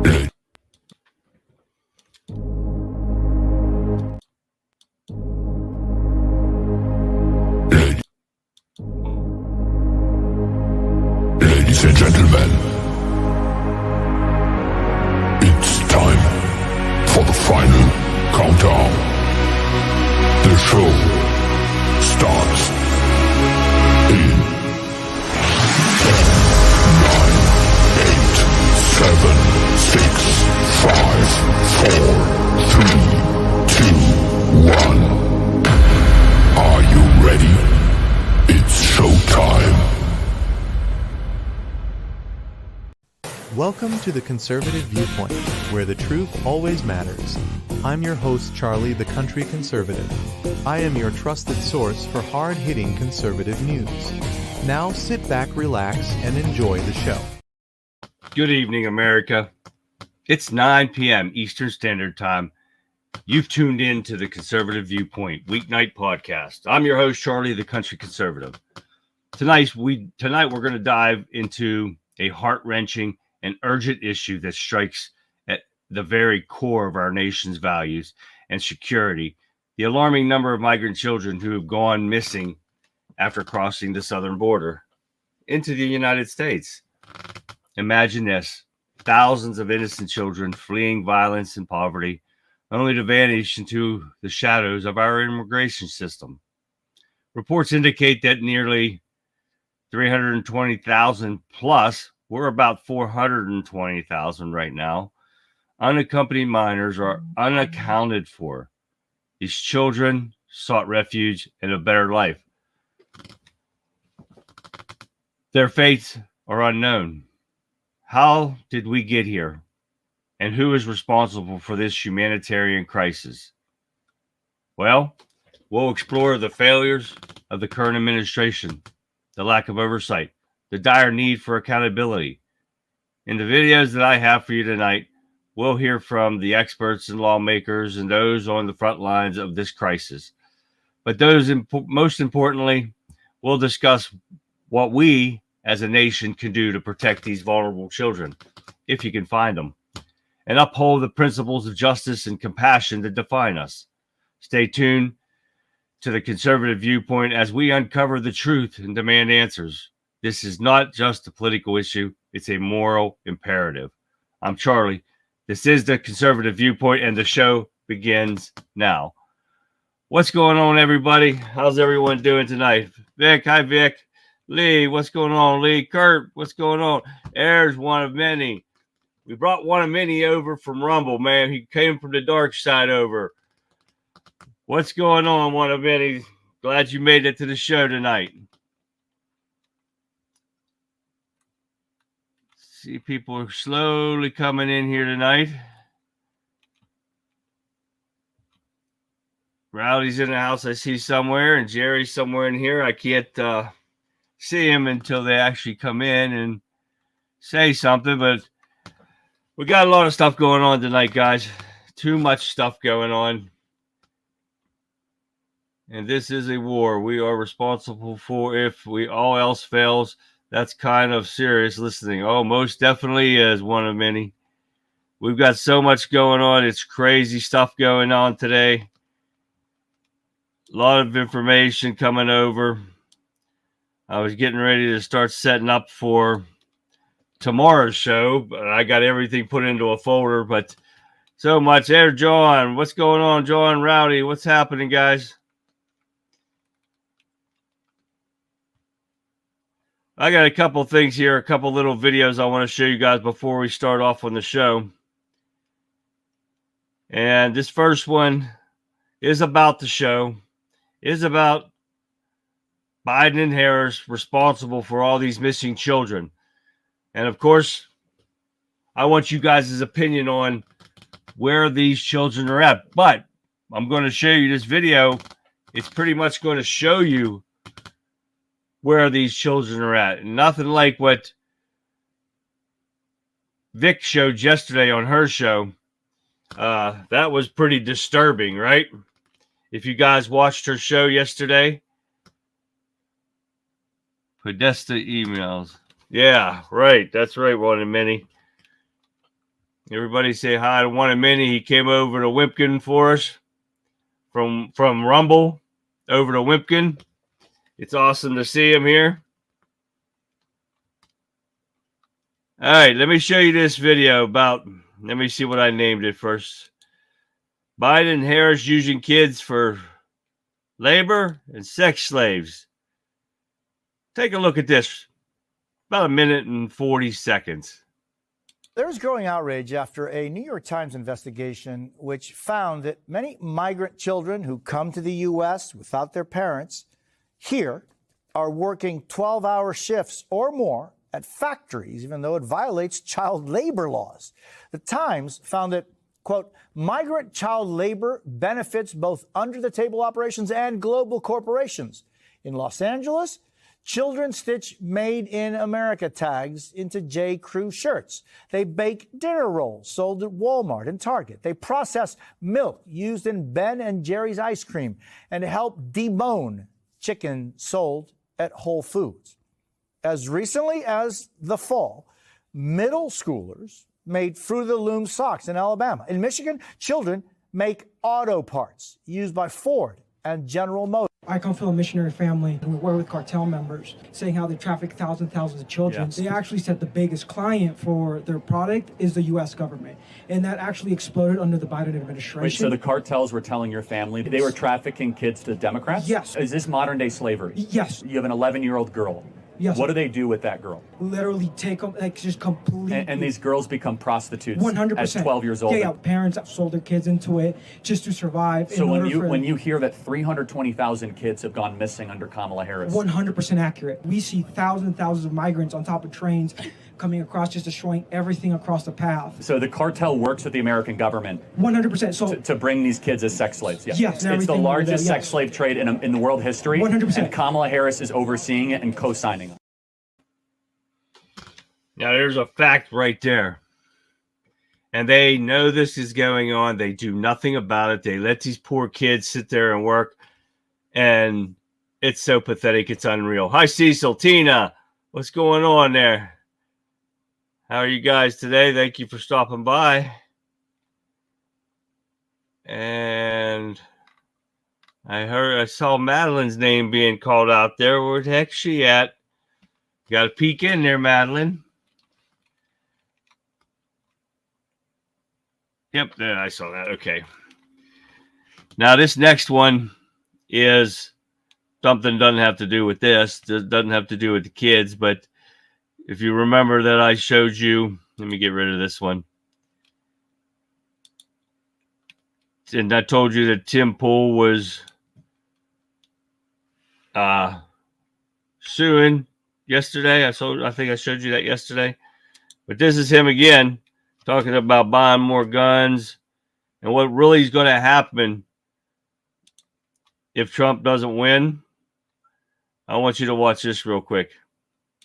Ladies and gentlemen, it's time for the final countdown. The show starts in 10, 9, 8, 7, 6, 5, 4, 3, 2, 1. Are you ready? It's showtime. Welcome to the Conservative Viewpoint, where the truth always matters. I'm your host, Charlie, the Country Conservative. I am your trusted source for hard-hitting conservative news. Now sit back, relax, and enjoy the show. Good evening, America. It's 9 p.m. Eastern Standard Time. You've tuned in to the Conservative Viewpoint weeknight podcast. I'm your host, Charlie, the Country Conservative. Tonight we're going to dive into a heart-wrenching and urgent issue that strikes at the very core of our nation's values and security: the alarming number of migrant children who have gone missing after crossing the southern border into the United States. Imagine this: thousands of innocent children fleeing violence and poverty, only to vanish into the shadows of our immigration system. Reports indicate that nearly 320,000 plus, we're about 420,000 right now, unaccompanied minors are unaccounted for. These children sought refuge and a better life. Their fates are unknown. How did we get here? And who is responsible for this humanitarian crisis? Well, we'll explore the failures of the current administration, the lack of oversight, the dire need for accountability. In the videos that I have for you tonight, we'll hear from the experts and lawmakers and those on the front lines of this crisis. But most importantly, we'll discuss what we as a nation can do to protect these vulnerable children, if you can find them, and uphold the principles of justice and compassion that define us. Stay tuned to the Conservative Viewpoint as we uncover the truth and demand answers. This is not just a political issue, it's a moral imperative. I'm Charlie. This is the Conservative Viewpoint, and the show begins now. What's going on, everybody? How's everyone doing tonight? Vic, hi, Vic. Lee, what's going on, Lee? Kurt, what's going on? There's one of many. We brought one of many over from Rumble, man. He came from the dark side over. What's going on, one of many? Glad you made it to the show tonight. See, people are slowly coming in here tonight. Rowdy's in the house, I see somewhere, and Jerry's somewhere in here. I can't see him until they actually come in and say something, but we got a lot of stuff going on tonight, guys. Too much stuff going on. And this is a war we are responsible for. If all else fails, that's kind of serious listening. Oh, most definitely is, one of many. We've got so much going on. It's crazy stuff going on today. A lot of information coming over. I was getting ready to start setting up for tomorrow's show, but I got everything put into a folder. But so much. There, John. What's going on, John? Rowdy, what's happening, guys? I got a couple things here, a couple little videos I want to show you guys before we start off on the show. And this first one is about the show, is about Biden and Harris responsible for all these missing children. And of course, I want you guys' opinion on where these children are at. But I'm going to show you this video. It's pretty much going to show you where these children are at. Nothing like what Vic showed yesterday on her show. That was pretty disturbing, right? If you guys watched her show yesterday. Podesta emails. Yeah, right. That's right, one of many. Everybody say hi to one of many. He came over to Wimpkin for us from Rumble over to Wimpkin. It's awesome to see him here. All right, let me show you this video about, let me see what I named it first. Biden and Harris using kids for labor and sex slaves. Take a look at this. About 1 minute and 40 seconds. There's growing outrage after a New York Times investigation which found that many migrant children who come to the U.S. without their parents here are working 12-hour shifts or more at factories, even though it violates child labor laws. The Times found that, quote, migrant child labor benefits both under-the-table operations and global corporations. In Los Angeles, children stitch Made in America tags into J. Crew shirts. They bake dinner rolls sold at Walmart and Target. They process milk used in Ben and Jerry's ice cream and help debone chicken sold at Whole Foods. As recently as the fall, middle schoolers made Fruit of the Loom socks in Alabama. In Michigan, children make auto parts used by Ford and General Motors. I come from a missionary family, and we work with cartel members, saying how they traffic thousands of children. Yes. They actually said the biggest client for their product is the U.S. government, and that actually exploded under the Biden administration. Wait, so the cartels were telling your family they were trafficking kids to Democrats? Yes. Is this modern-day slavery? Yes. You have an 11-year-old girl. Yes. What do they do with that girl? Literally take them, like, just completely. And these girls become prostitutes 100%. At 12 years old. Yeah, parents have sold their kids into it just to survive. So when you hear that 320,000 kids have gone missing under Kamala Harris. 100% accurate. We see thousands and thousands of migrants on top of trains coming across, just destroying everything across the path. So the cartel works with the American government 100%. So to bring these kids as sex slaves. Yeah. Yes, it's the largest sex slave trade in the world history. 100%. And Kamala Harris is overseeing it and co-signing it. Now there's a fact right there. And they know this is going on. They do nothing about it. They let these poor kids sit there and work. And it's so pathetic. It's unreal. Hi, Cecil, Tina. What's going on there? How are you guys today? Thank you for stopping by. And I saw Madeline's name being called out there. Where the heck's she at? Got to peek in there, Madeline. Yep, there, I saw that. Okay. Now, this next one is something doesn't have to do with this. Doesn't have to do with the kids, but if you remember that I showed you, let me get rid of this one. And I told you that Tim Pool was suing yesterday. I think I showed you that yesterday. But this is him again, talking about buying more guns and what really is going to happen if Trump doesn't win. I want you to watch this real quick.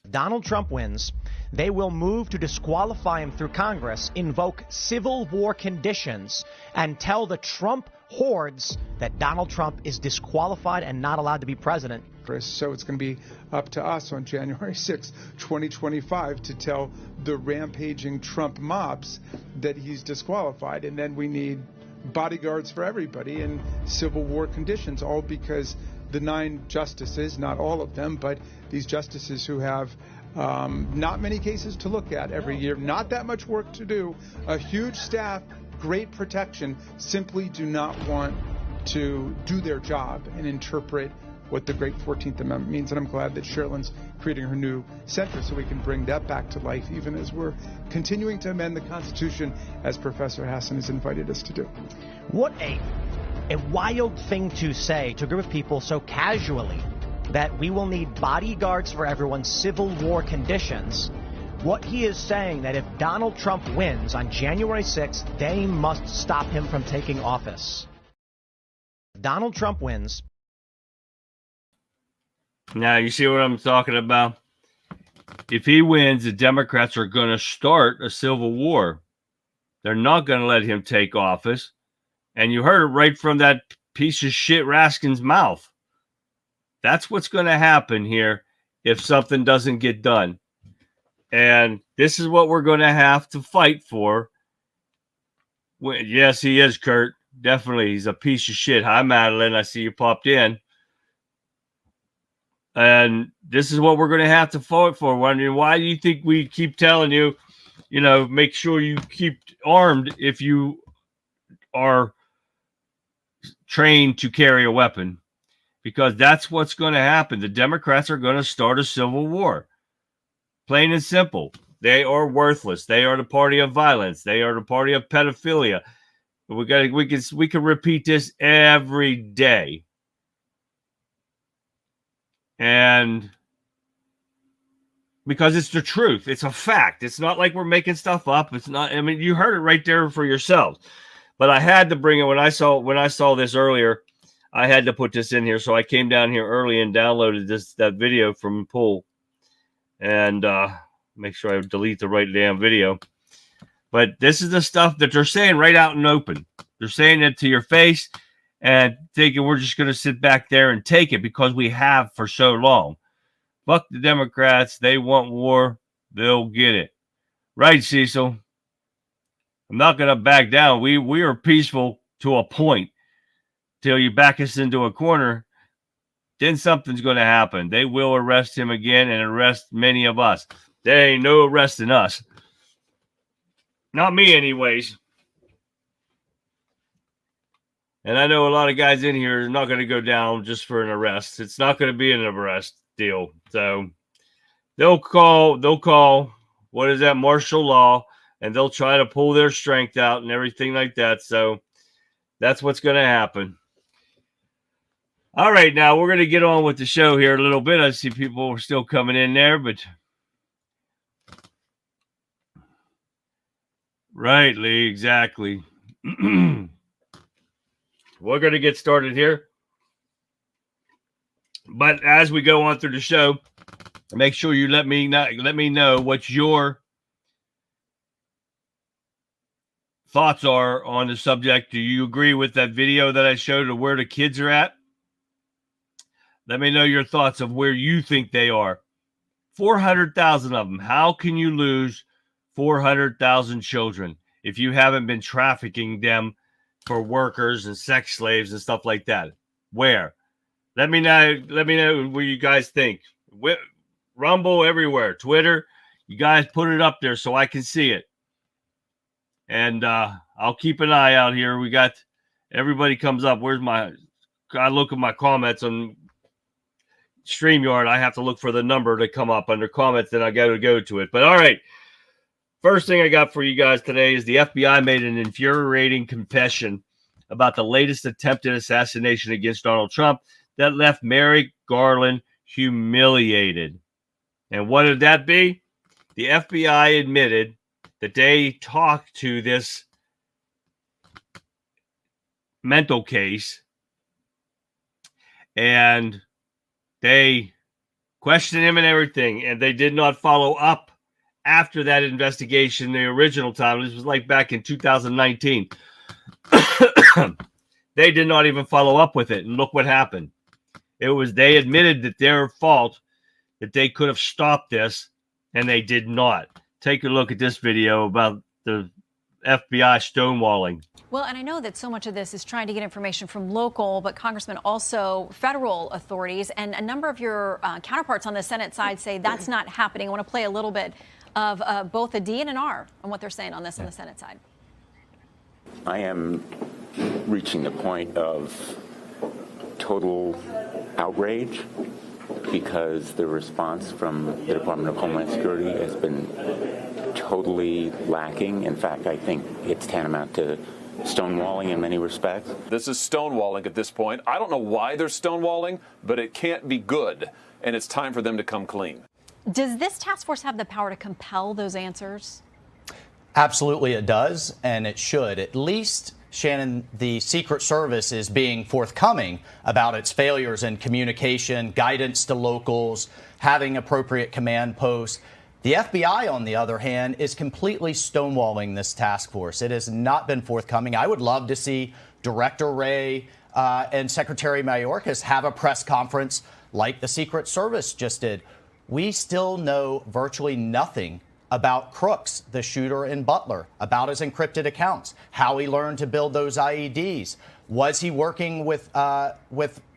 Donald Trump wins, they will move to disqualify him through Congress, invoke civil war conditions, and tell the Trump hordes that Donald Trump is disqualified and not allowed to be president. So it's going to be up to us on January 6, 2025 to tell the rampaging Trump mobs that he's disqualified. And then we need bodyguards for everybody and civil war conditions, all because the 9 justices, not all of them, but these justices who have not many cases to look at every year, not that much work to do, a huge staff, great protection, simply do not want to do their job and interpret what the great 14th Amendment means. And I'm glad that Sherilyn's creating her new center so we can bring that back to life, even as we're continuing to amend the Constitution, as Professor Hassan has invited us to do. What a wild thing to say to a group of people so casually, that we will need bodyguards for everyone, civil war conditions. What he is saying, that if Donald Trump wins on January 6th, they must stop him from taking office. Donald Trump wins. Now, you see what I'm talking about? If he wins, the Democrats are going to start a civil war. They're not going to let him take office. And you heard it right from that piece of shit Raskin's mouth. That's what's going to happen here if something doesn't get done. And this is what we're going to have to fight for Yes, he is, Kurt. Definitely. He's a piece of shit. Hi, Madeline. I see you popped in. And this is what we're going to have to fight for. I mean, why do you think we keep telling you, make sure you keep armed if you are trained to carry a weapon? Because that's what's going to happen. The Democrats are going to start a civil war. Plain and simple. They are worthless. They are the party of violence. They are the party of pedophilia. We can repeat this every day. And because it's the truth. It's a fact. It's not like we're making stuff up. It's not, I mean, you heard it right there for yourselves. But I had to bring it when I saw this earlier. I had to put this in here. So I came down here early and downloaded that video from Pool. And make sure I delete the right damn video. But this is the stuff that they're saying right out in open. They're saying it to your face and thinking we're just going to sit back there and take it because we have for so long. Fuck the Democrats. They want war. They'll get it. Right, Cecil? I'm not going to back down. We are peaceful to a point till you back us into a corner. Then something's going to happen. They will arrest him again and arrest many of us. There ain't no arresting us. Not me, anyways. And I know a lot of guys in here are not going to go down just for an arrest. It's not going to be an arrest deal. So they'll call, what is that, martial law, and they'll try to pull their strength out and everything like that. So that's what's going to happen. All right, now we're going to get on with the show here a little bit. I see people are still coming in there, but right, Lee, exactly. We're going to get started here. But as we go on through the show, make sure you let me know what your thoughts are on the subject. Do you agree with that video that I showed of where the kids are at? Let me know your thoughts of where you think they are. 400,000 of them. How can you lose 400,000 children if you haven't been trafficking them for workers and sex slaves and stuff like that? Where? Let me know what you guys think. Rumble everywhere. Twitter. You guys put it up there so I can see it. And I'll keep an eye out here. We got everybody comes up. I look at my comments on StreamYard. I have to look for the number to come up under comments, then I got to go to it. But all right. First thing I got for you guys today is the FBI made an infuriating confession about the latest attempted assassination against Donald Trump that left Merrick Garland humiliated. And what did that be? The FBI admitted that they talked to this mental case and they questioned him and everything, and they did not follow up after that investigation the original time. This was like back in 2019. They did not even follow up with it, and look what happened. They admitted that their fault, that they could have stopped this, and they did not. Take a look at this video about the FBI stonewalling. Well, and I know that so much of this is trying to get information from local, but Congressman, also federal authorities, and a number of your counterparts on the Senate side say that's not happening. I want to play a little bit of both a D and an R on what they're saying on this on the Senate side. I am reaching the point of total outrage because the response from the Department of Homeland Security has been totally lacking. In fact, I think it's tantamount to stonewalling in many respects. This is stonewalling at this point. I don't know why they're stonewalling, but it can't be good, and it's time for them to come clean. Does this task force have the power to compel those answers? Absolutely it does, and it should. At least, Shannon, the Secret Service is being forthcoming about its failures in communication, guidance to locals, having appropriate command posts. The FBI, on the other hand, is completely stonewalling this task force. It has not been forthcoming. I would love to see Director Wray and Secretary Mayorkas have a press conference like the Secret Service just did. We still know virtually nothing about Crooks, the shooter in Butler, about his encrypted accounts, how he learned to build those IEDs. Was he working with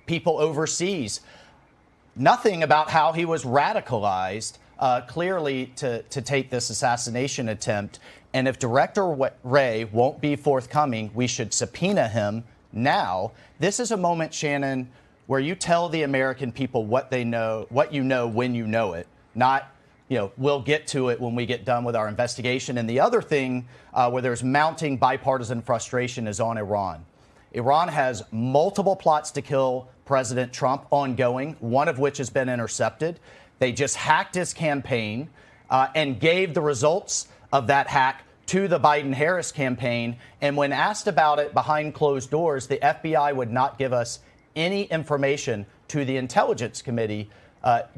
people overseas? Nothing about how he was radicalized, clearly to take this assassination attempt. And if Director Wray won't be forthcoming, we should subpoena him now. This is a moment, Shannon, where you tell the American people what they know, what you know when you know it, not, we'll get to it when we get done with our investigation. And the other thing where there's mounting bipartisan frustration is on Iran. Iran has multiple plots to kill President Trump ongoing, one of which has been intercepted. They just hacked his campaign and gave the results of that hack to the Biden-Harris campaign. And when asked about it behind closed doors, the FBI would not give us any information to the Intelligence Committee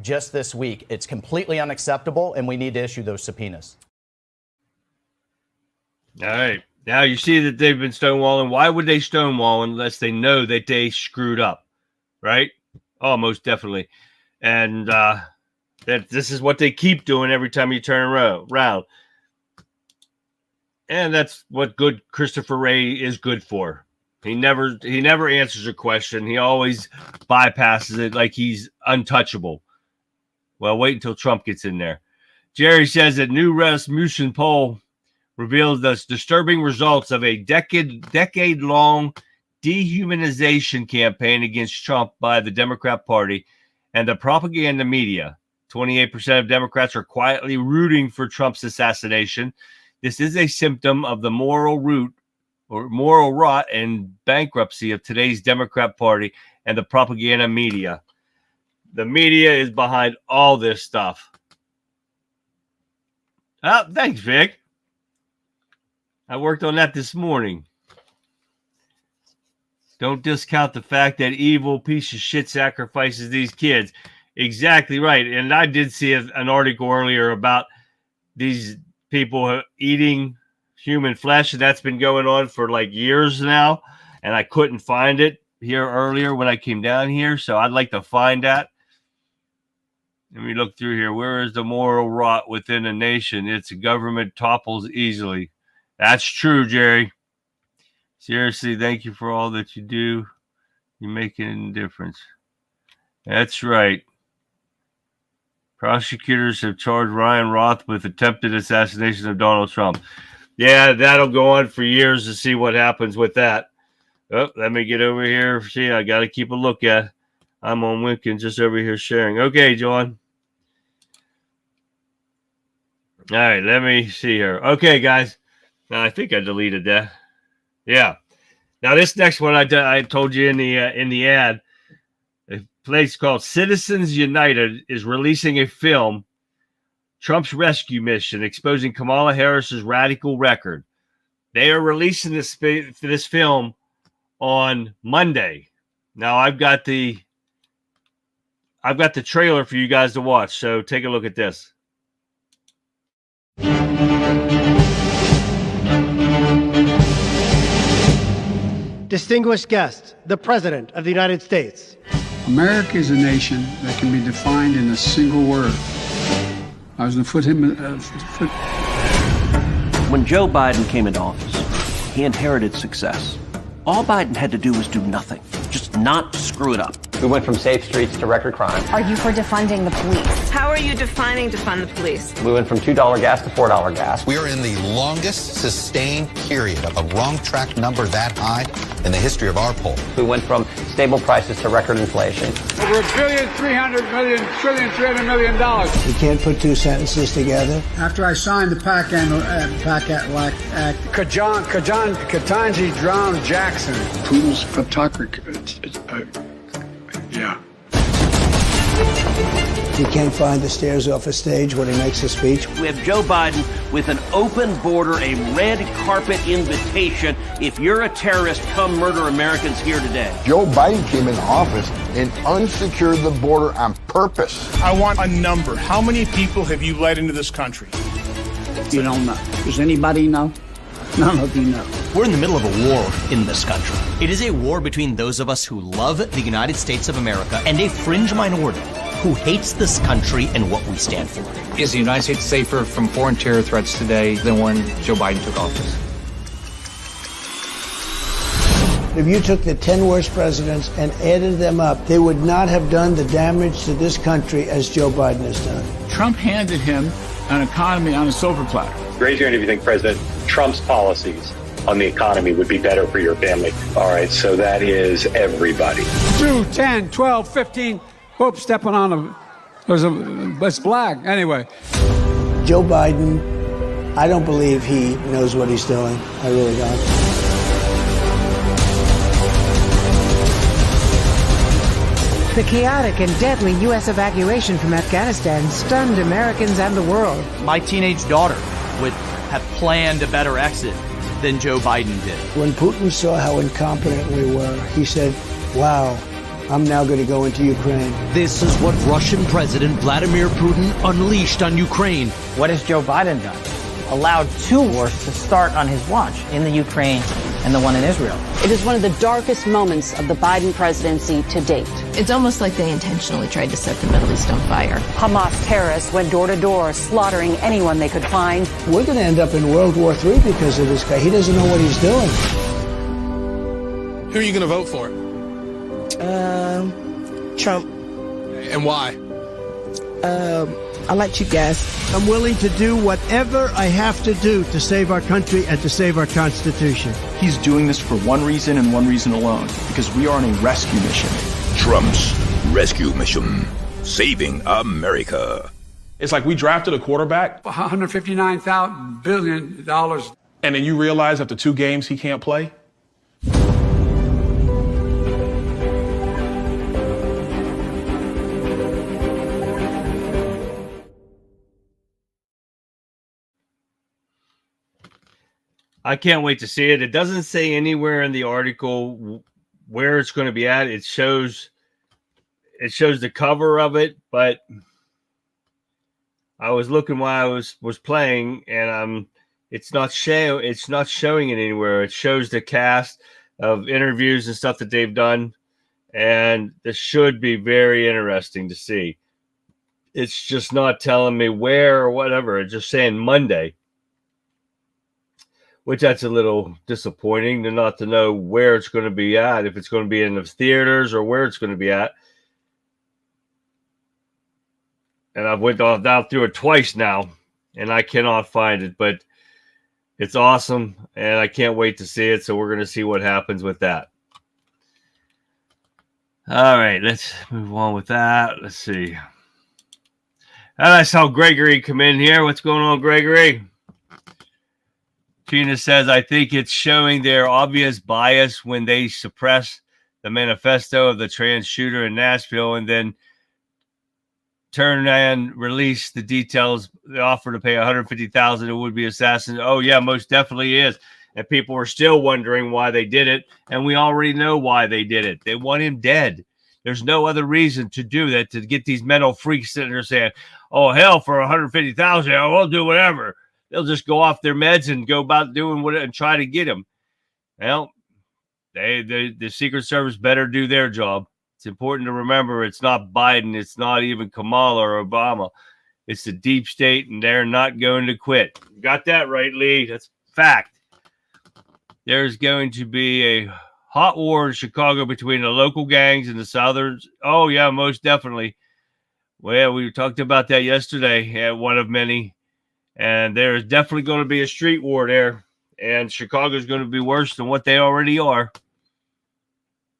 just this week. It's completely unacceptable, and we need to issue those subpoenas. All right. Now you see that they've been stonewalling. Why would they stonewall unless they know that they screwed up, right? Oh, most definitely. And that this is what they keep doing every time you turn around. And that's what good Christopher Wray is good for. He never answers a question. He always bypasses it like he's untouchable. Well, wait until Trump gets in there. Jerry says that new Rasmussen poll reveals the disturbing results of a decade-long dehumanization campaign against Trump by the Democrat Party and the propaganda media. 28% of Democrats are quietly rooting for Trump's assassination. This is a symptom of the moral rot and bankruptcy of today's Democrat Party and the propaganda media. The media is behind all this stuff. Oh, thanks, Vic. I worked on that this morning. Don't discount the fact that evil piece of shit sacrifices these kids. Exactly right. And I did see an article earlier about these people eating human flesh, and that's been going on for like years now. And I couldn't find it here earlier when I came down here. So I'd like to find that. Let me look through here. Where is the moral rot within a nation? Its government topples easily. That's true, Jerry. Seriously, thank you for all that you do. You're making a difference. That's right. Prosecutors have charged Ryan Roth with attempted assassination of Donald Trump. Yeah, that'll go on for years to see what happens with that. Oh, let me get over here. See, I got to keep a look at. I'm on Winkins just over here sharing. Okay, John. All right, let me see here. Okay, guys. Now, I think I deleted that. Yeah. Now, this next one I told you in the ad, a place called Citizens United is releasing a film, Trump's Rescue Mission, exposing Kamala Harris's radical record. They are releasing this film on Monday. Now, I've got the trailer for you guys to watch, so take a look at this. Distinguished guests, the President of the United States. America is a nation that can be defined in a single word. I was going to put him. When Joe Biden came into office, he inherited success. All Biden had to do was do nothing, just not screw it up. We went from safe streets to record crime. Are you for defunding the police? How are you defining defund the police? We went from $2 gas to $4 gas. We are in the longest sustained period of a wrong track number that high in the history of our poll. We went from stable prices to record inflation. Over $1.3 billion. You can't put two sentences together. After I signed the PAC Act, Ketanji drowned Jackson. Putin's photography. Yeah. He can't find the stairs off a stage when he makes a speech. We have Joe Biden with an open border, a red carpet invitation. If you're a terrorist, come murder Americans here today. Joe Biden came in office and unsecured the border on purpose. I want a number. How many people have you let into this country? You don't know. Does anybody know? None of you know. We're in the middle of a war in this country. It is a war between those of us who love the United States of America and a fringe minority who hates this country and what we stand for. Is the United States safer from foreign terror threats today than when Joe Biden took office? If you took the 10 worst presidents and added them up, they would not have done the damage to this country as Joe Biden has done. Trump handed him an economy on a silver platter. Raise your hand if you think President Trump's policies on the economy would be better for your family. All right, so that is everybody. 2, 10, 12, 15. Whoop, stepping on it's black. Anyway. Joe Biden, I don't believe he knows what he's doing. I really don't. The chaotic and deadly U.S. evacuation from Afghanistan stunned Americans and the world. My teenage daughter would have planned a better exit than Joe Biden did. When Putin saw how incompetent we were, he said, wow, I'm now going to go into Ukraine. This is what Russian President Vladimir Putin unleashed on Ukraine. What has Joe Biden done? Allowed 2 wars to start on his watch in the Ukraine and the one in Israel. It is one of the darkest moments of the Biden presidency to date. It's almost like they intentionally tried to set the Middle East on fire. Hamas terrorists went door to door, slaughtering anyone they could find. We're going to end up in World War III because of this guy. He doesn't know what he's doing. Who are you going to vote for? Trump. And why? I'll let you guess. I'm willing to do whatever I have to do to save our country and to save our Constitution. He's doing this for one reason and one reason alone, because we are on a rescue mission. Trump's rescue mission, saving America. It's like we drafted a quarterback, $159 billion. and then you realize after 2 games he can't play. I can't wait to see it. It doesn't say anywhere in the article where it's going to be at. It shows the cover of it, but I was looking while I was playing, and it's not showing it anywhere. It shows the cast of interviews and stuff that they've done, and this should be very interesting to see. It's just not telling me where or whatever. It's just saying Monday, which that's a little disappointing to not to know where it's going to be at, if it's going to be in the theaters or where it's going to be at. And I've went down through it twice now, and I cannot find it, but it's awesome, and I can't wait to see it. So we're going to see what happens with that. All right, let's move on with that. Let's see. And I saw Gregory come in here. What's going on, Gregory? Tina says, I think it's showing their obvious bias when they suppress the manifesto of the trans shooter in Nashville and then turn and release the details. The offer to pay $150,000 to would-be assassin. Oh, yeah, most definitely is. And people are still wondering why they did it. And we already know why they did it. They want him dead. There's no other reason to do that, to get these mental freaks sitting there saying, oh, hell, for $150,000, we'll do whatever. They'll just go off their meds and go about doing what and try to get him. Well, the Secret Service better do their job. It's important to remember it's not Biden. It's not even Kamala or Obama. It's the deep state, and they're not going to quit. Got that right, Lee. That's fact. There's going to be a hot war in Chicago between the local gangs and the Southerns. Oh, yeah, most definitely. Well, we talked about that yesterday at one of many. And there is definitely going to be a street war there. And Chicago is going to be worse than what they already are.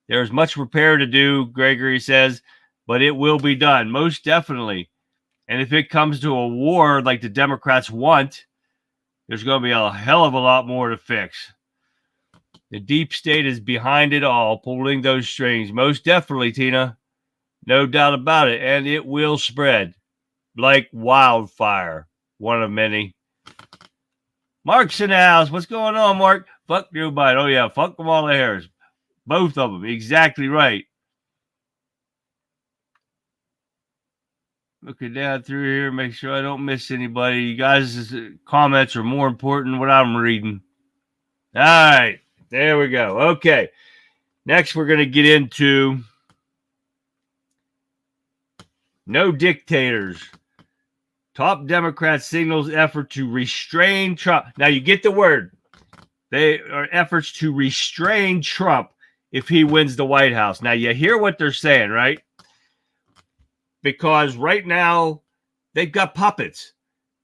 There's much repair to do, Gregory says, but it will be done, most definitely. And if it comes to a war like the Democrats want, there's going to be a hell of a lot more to fix. The deep state is behind it all, pulling those strings. Most definitely, Tina. No doubt about it. And it will spread like wildfire. One of many. Mark's in the house. What's going on, Mark? Fuck Joe Biden. Oh, yeah. Fuck Kamala Harris. Both of them. Exactly right. Looking down through here. Make sure I don't miss anybody. You guys' comments are more important than what I'm reading. All right. There we go. Okay. Next, we're going to get into No dictators. Top Democrat signals effort to restrain Trump. Now you get the word. They are efforts to restrain Trump if he wins the White House. Now you hear what they're saying, right? Because right now they've got puppets.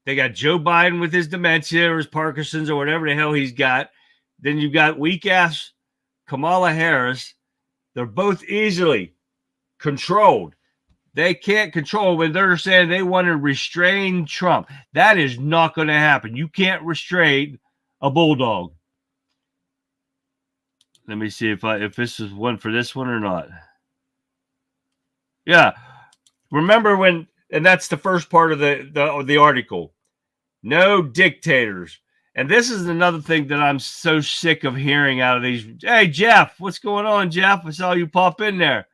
They got Joe Biden with his dementia or his Parkinson's or whatever the hell he's got. Then you've got weak-ass Kamala Harris. They're both easily controlled. They can't control when they're saying they want to restrain Trump. That is not going to happen. You can't restrain a bulldog. Let me see if this is one for this one or not. Yeah. Remember when, and that's the first part of the article. No dictators. And this is another thing that I'm so sick of hearing out of these. Hey, Jeff, what's going on, Jeff? I saw you pop in there.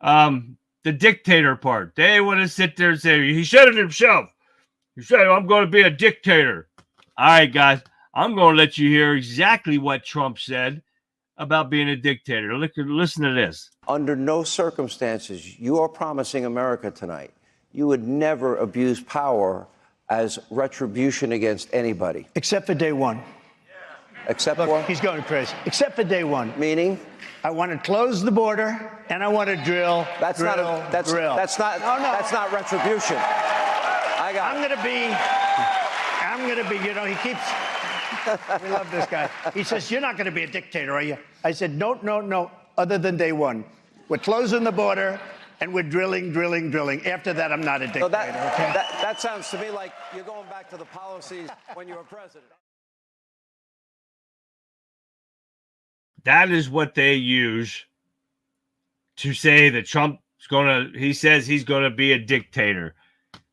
The dictator part. They want to sit there and say, he said it himself. He said, I'm going to be a dictator. All right, guys, I'm going to let you hear exactly what Trump said about being a dictator. Listen to this. Under no circumstances, you are promising America tonight, you would never abuse power as retribution against anybody. Except for day one. Except Look, for? he's going crazy. Except for day one. Meaning? I want to close the border and I want to drill. That's not retribution. I'm gonna be, you know, he keeps, we love this guy. He says, you're not gonna be a dictator, are you? I said, no, other than day one. We're closing the border and we're drilling. After that, I'm not a dictator, okay? That sounds to me like you're going back to the policies when you were president. That is what they use to say that Trump's he says he's going to be a dictator.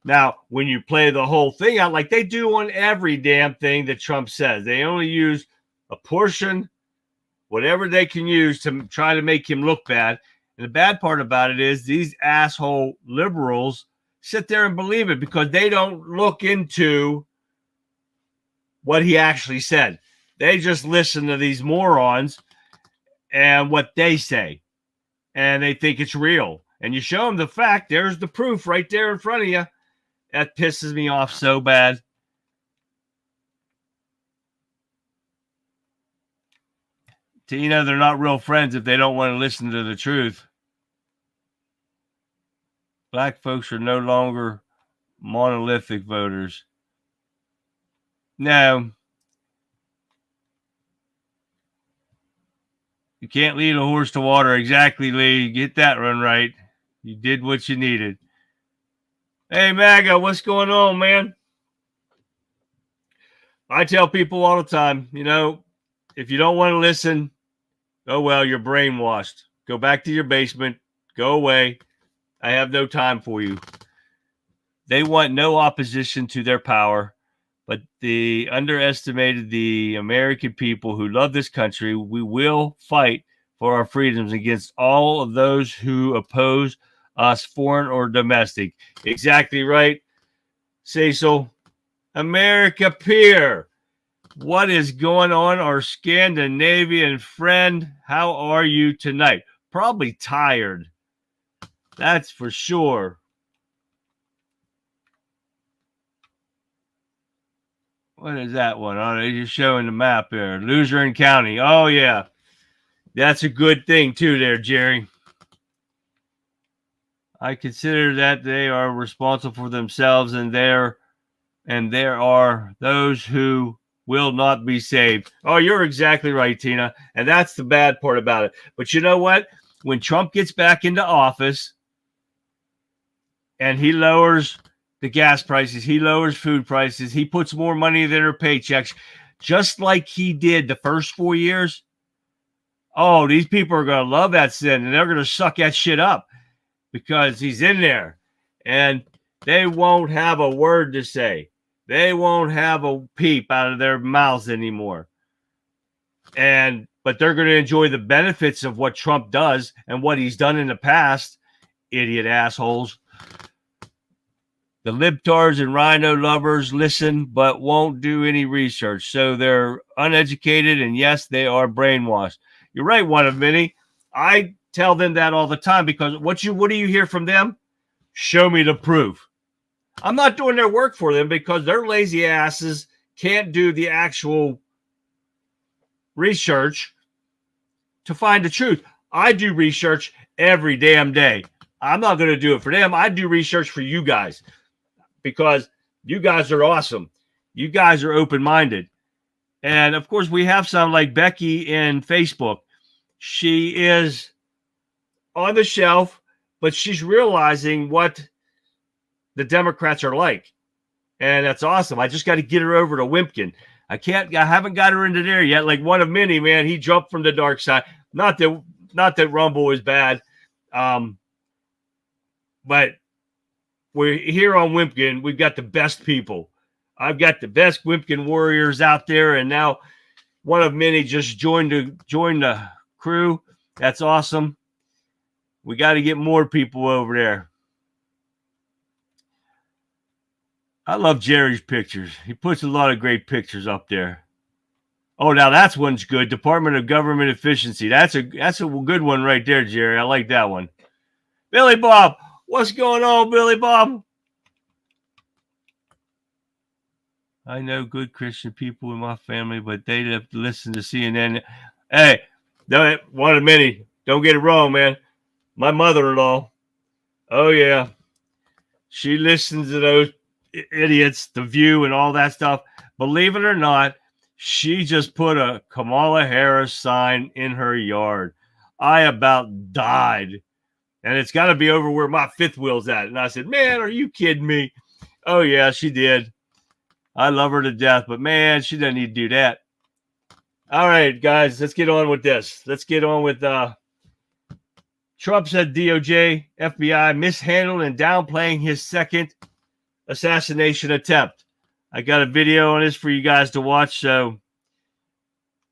Now, when you play the whole thing out, like they do on every damn thing that Trump says, they only use a portion, whatever they can use to try to make him look bad. And the bad part about it is these asshole liberals sit there and believe it because they don't look into what he actually said. They just listen to these morons and what they say, and they think it's real. And you show them the fact, there's the proof right there in front of you. That pisses me off so bad. Tina, they're not real friends if they don't want to listen to the truth. Black folks are no longer monolithic voters. No. You can't lead a horse to water. Exactly, Lee. Get that one right. You did what you needed. Hey, MAGA, what's going on, man? I tell people all the time, you know, if you don't want to listen, oh, well, you're brainwashed. Go back to your basement. Go away. I have no time for you. They want no opposition to their power, but they underestimated the American people who love this country. We will fight for our freedoms against all of those who oppose us, foreign or domestic. Exactly right, Cecil. America Peer. What is going on, our Scandinavian friend? How are you tonight? Probably tired. That's for sure. What is that one? Oh, you're showing the map there. Luzerne County. Oh, yeah. That's a good thing, too, there, Jerry. I consider that they are responsible for themselves, and there are those who will not be saved. Oh, you're exactly right, Tina. And that's the bad part about it. But you know what? When Trump gets back into office and he lowers the gas prices, he lowers food prices, he puts more money in their paychecks, just like he did the first 4 years. Oh, these people are going to love that sin, and they're going to suck that shit up because he's in there. And they won't have a word to say. They won't have a peep out of their mouths anymore. But they're going to enjoy the benefits of what Trump does and what he's done in the past. Idiot assholes. The libtards and rhino lovers listen but won't do any research. So they're uneducated, and yes, they are brainwashed. You're right, one of many. I tell them that all the time, because what do you hear from them? Show me the proof. I'm not doing their work for them because their lazy asses can't do the actual research to find the truth. I do research every damn day. I'm not going to do it for them. I do research for you guys because you guys are awesome. You guys are open-minded. And, of course, we have some like Becky in Facebook. She is on the shelf, but she's realizing what the Democrats are like. And that's awesome. I just got to get her over to Wimpkin. I haven't got her into there yet. Like one of many, man, he jumped from the dark side. Not that Rumble is bad. But we're here on Wimpkin. We've got the best people. I've got the best Wimpkin warriors out there, and now one of many just joined the crew. That's awesome. We got to get more people over there. I love Jerry's pictures. He puts a lot of great pictures up there. Oh, now that's one's good. Department of Government Efficiency. That's a good one right there, Jerry. I like that one. Billy Bob, what's going on, Billy Bob? I know good Christian people in my family, but they have to listen to CNN. Hey, one of many. Don't get it wrong, man. My mother-in-law, oh yeah, she listens to those idiots, The View and all that stuff. Believe it or not, she just put a Kamala Harris sign in her yard. I about died. And it's got to be over where my fifth wheel's at. And I said, man, are you kidding me? Oh, yeah, she did. I love her to death, but man, she doesn't need to do that. All right, guys, let's get on with this. Let's get on with Trump said DOJ, FBI mishandled and downplaying his second assassination attempt. I got a video on this for you guys to watch, so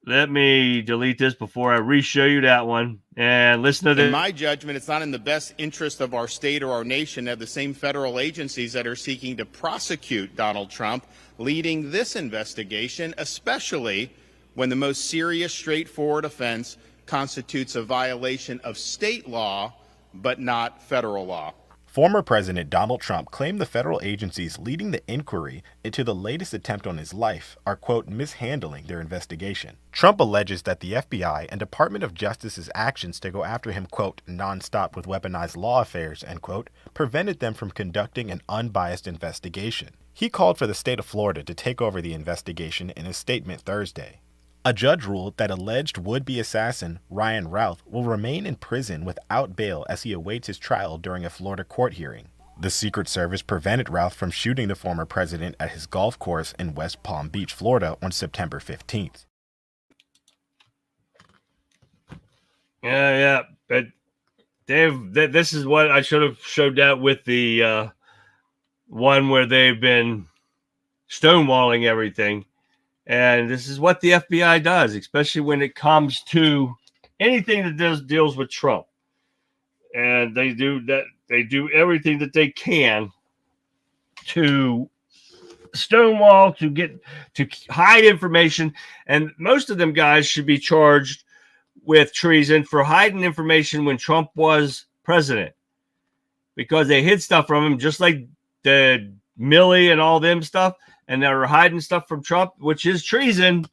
let me delete this before I re-show you that one. And listen to this. In my judgment, it's not in the best interest of our state or our nation to have the same federal agencies that are seeking to prosecute Donald Trump leading this investigation, especially when the most serious, straightforward offense constitutes a violation of state law, but not federal law. Former President Donald Trump claimed the federal agencies leading the inquiry into the latest attempt on his life are, quote, mishandling their investigation. Trump alleges that the FBI and Department of Justice's actions to go after him, quote, nonstop with weaponized law affairs, end quote, prevented them from conducting an unbiased investigation. He called for the state of Florida to take over the investigation in a statement Thursday. A judge ruled that alleged would-be assassin Ryan Routh will remain in prison without bail as he awaits his trial during a Florida court hearing. The Secret Service prevented Routh from shooting the former president at his golf course in West Palm Beach, Florida on September 15th. Yeah, but Dave, this is what I should have showed that with the one where they've been stonewalling everything. And this is what the FBI does, especially when it comes to anything that deals with Trump. And they do that. They do everything that they can to stonewall, to hide information. And most of them guys should be charged with treason for hiding information when Trump was president, because they hid stuff from him, just like the Milley and all them stuff. And they were hiding stuff from Trump, which is treason.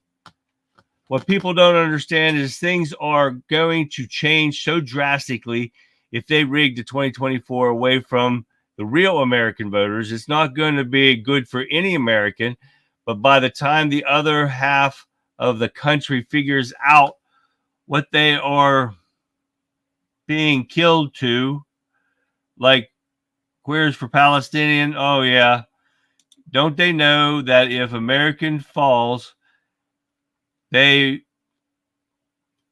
What people don't understand is things are going to change so drastically if they rig the 2024 away from the real American voters. It's not going to be good for any American. But by the time the other half of the country figures out what they are being killed to, like Queers for Palestinian, oh yeah. Don't they know that if American falls, the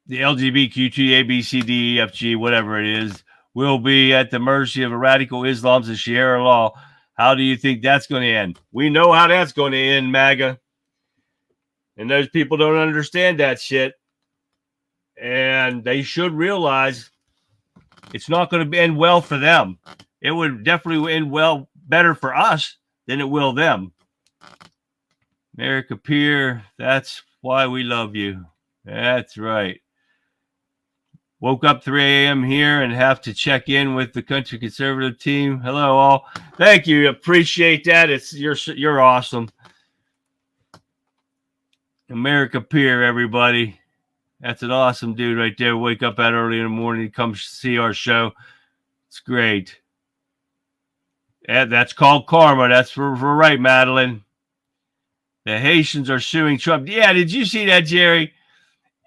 LGBTQ, A, B, C, D, E, F, G, whatever it is, will be at the mercy of a radical Islam's and Sharia law. How do you think that's going to end? We know how that's going to end, MAGA. And those people don't understand that shit. And they should realize it's not going to end well for them. It would definitely end better for us than it will them. America Peer, that's why we love you. That's right. Woke up 3 a.m. here and have to check in with the country conservative team. Hello, all. Thank you. Appreciate that. You're awesome. America Peer, everybody. That's an awesome dude right there. Wake up that early in the morning to come see our show. It's great. Yeah, that's called karma. That's for right, Madeline. The Haitians are suing Trump. Yeah, did you see that, Jerry?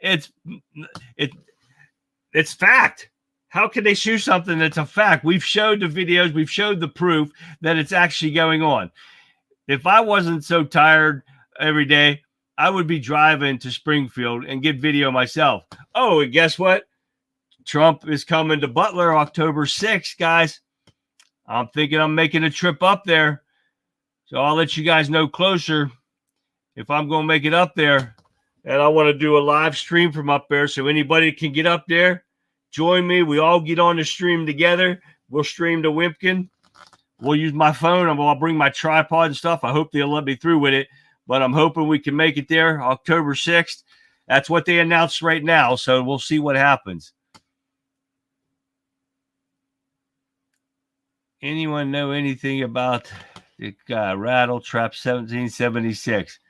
It's fact. How can they sue something that's a fact? We've showed the videos. We've showed the proof that it's actually going on. If I wasn't so tired every day, I would be driving to Springfield and get video myself. Oh, and guess what? Trump is coming to Butler October 6th, guys. I'm thinking I'm making a trip up there. So I'll let you guys know closer if I'm going to make it up there. And I want to do a live stream from up there so anybody can get up there. Join me. We all get on the stream together. We'll stream to Wimpkin. We'll use my phone. I'll bring my tripod and stuff. I hope they'll let me through with it. But I'm hoping we can make it there October 6th. That's what they announced right now. So we'll see what happens. Anyone know anything about the Rattle Trap 1776?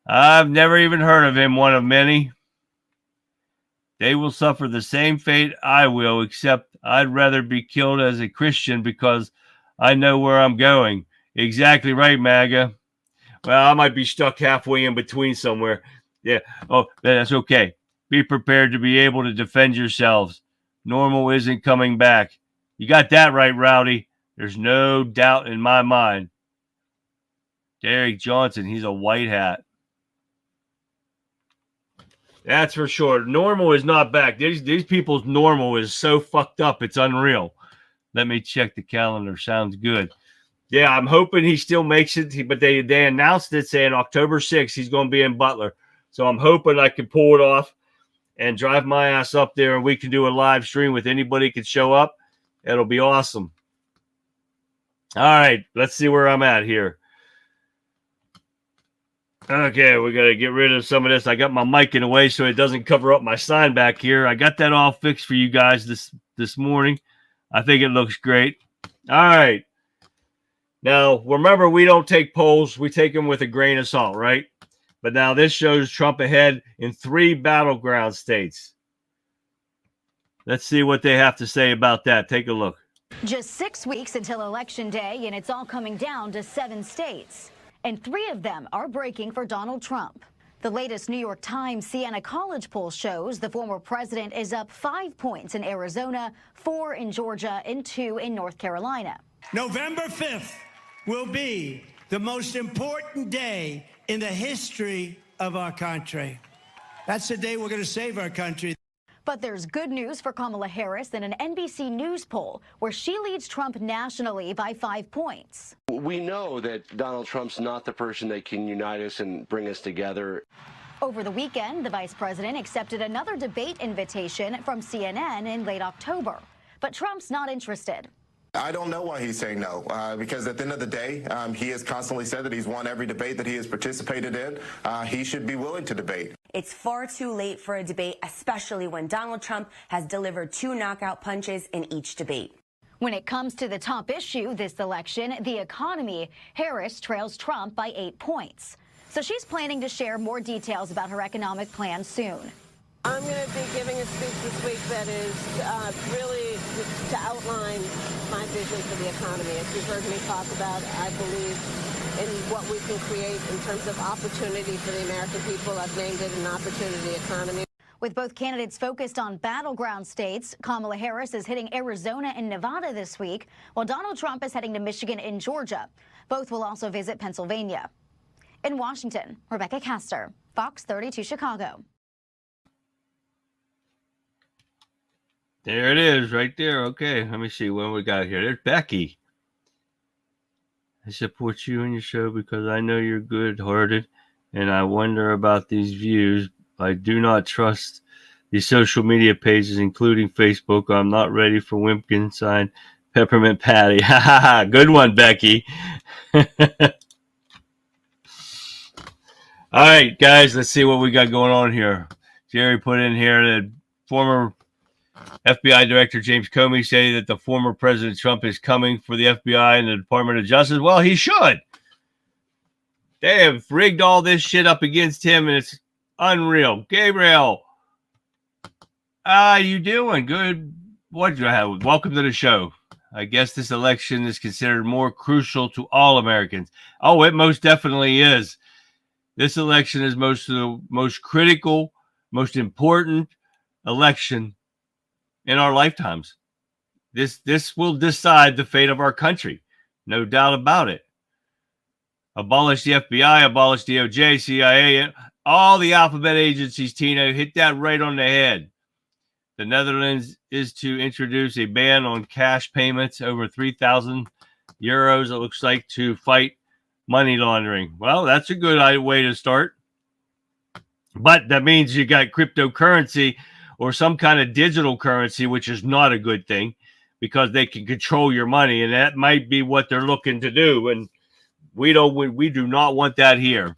I've never even heard of him, one of many. They will suffer the same fate I will, except I'd rather be killed as a Christian because I know where I'm going. Exactly right, MAGA. Well, I might be stuck halfway in between somewhere. Yeah. Oh, that's okay. Be prepared to be able to defend yourselves. Normal isn't coming back. You got that right, Rowdy. There's no doubt in my mind. Derek Johnson, he's a white hat. That's for sure. Normal is not back. These people's normal is so fucked up. It's unreal. Let me check the calendar. Sounds good. Yeah, I'm hoping he still makes it. But they announced it saying October 6th he's going to be in Butler. So I'm hoping I can pull it off and drive my ass up there and we can do a live stream with anybody can show up. It'll be awesome. All right, let's see where I'm at here. Okay, we got to get rid of some of this. I got my mic in the way so it doesn't cover up my sign back here. I got that all fixed for you guys this morning. I think it looks great. All right. Now, remember, we don't take polls. We take them with a grain of salt, right? But now this shows Trump ahead in 3 battleground states. Let's see what they have to say about that. Take a look. Just 6 weeks until Election Day, and it's all coming down to 7 states. And 3 of them are breaking for Donald Trump. The latest New York Times Siena College poll shows the former president is up 5 points in Arizona, 4 in Georgia, and 2 in North Carolina. November 5th will be the most important day in the history of our country. That's the day we're going to save our country. But there's good news for Kamala Harris in an NBC News poll where she leads Trump nationally by 5 points. We know that Donald Trump's not the person that can unite us and bring us together. Over the weekend, the vice president accepted another debate invitation from CNN in late October. But Trump's not interested. I don't know why he's saying no, because at the end of the day, he has constantly said that he's won every debate that he has participated in. He should be willing to debate. It's far too late for a debate, especially when Donald Trump has delivered 2 knockout punches in each debate. When it comes to the top issue this election, the economy, Harris trails Trump by 8 points. So she's planning to share more details about her economic plan soon. I'm going to be giving a speech this week that is really to outline my vision for the economy. As you've heard me talk about, I believe in what we can create in terms of opportunity for the American people. I've named it an opportunity economy. With both candidates focused on battleground states, Kamala Harris is hitting Arizona and Nevada this week, while Donald Trump is heading to Michigan and Georgia. Both will also visit Pennsylvania. In Washington, Rebecca Castor, Fox 32 Chicago. There it is, right there. Okay, let me see what we got here. There's Becky. I support you and your show because I know you're good-hearted, and I wonder about these views. I do not trust these social media pages, including Facebook. I'm not ready for Wimpkin. Signed, Peppermint Patty. Ha ha ha. Good one, Becky. All right, guys, let's see what we got going on here. Jerry put in here that former FBI Director James Comey say that the former President Trump is coming for the FBI and the Department of Justice. Well, he should. They have rigged all this shit up against him, and it's unreal. Gabriel, how you doing? Good. What do I have? Welcome to the show. I guess this election is considered more crucial to all Americans. Oh, it most definitely is. This election is the most critical, most important election in our lifetimes. This will decide the fate of our country. No doubt about it. Abolish the FBI, abolish DOJ, CIA, all the alphabet agencies, Tina. Hit that right on the head. The Netherlands is to introduce a ban on cash payments over 3,000 euros, it looks like, to fight money laundering. Well, that's a good way to start. But that means you got cryptocurrency or some kind of digital currency, which is not a good thing because they can control your money. And that might be what they're looking to do. And we do not want that here.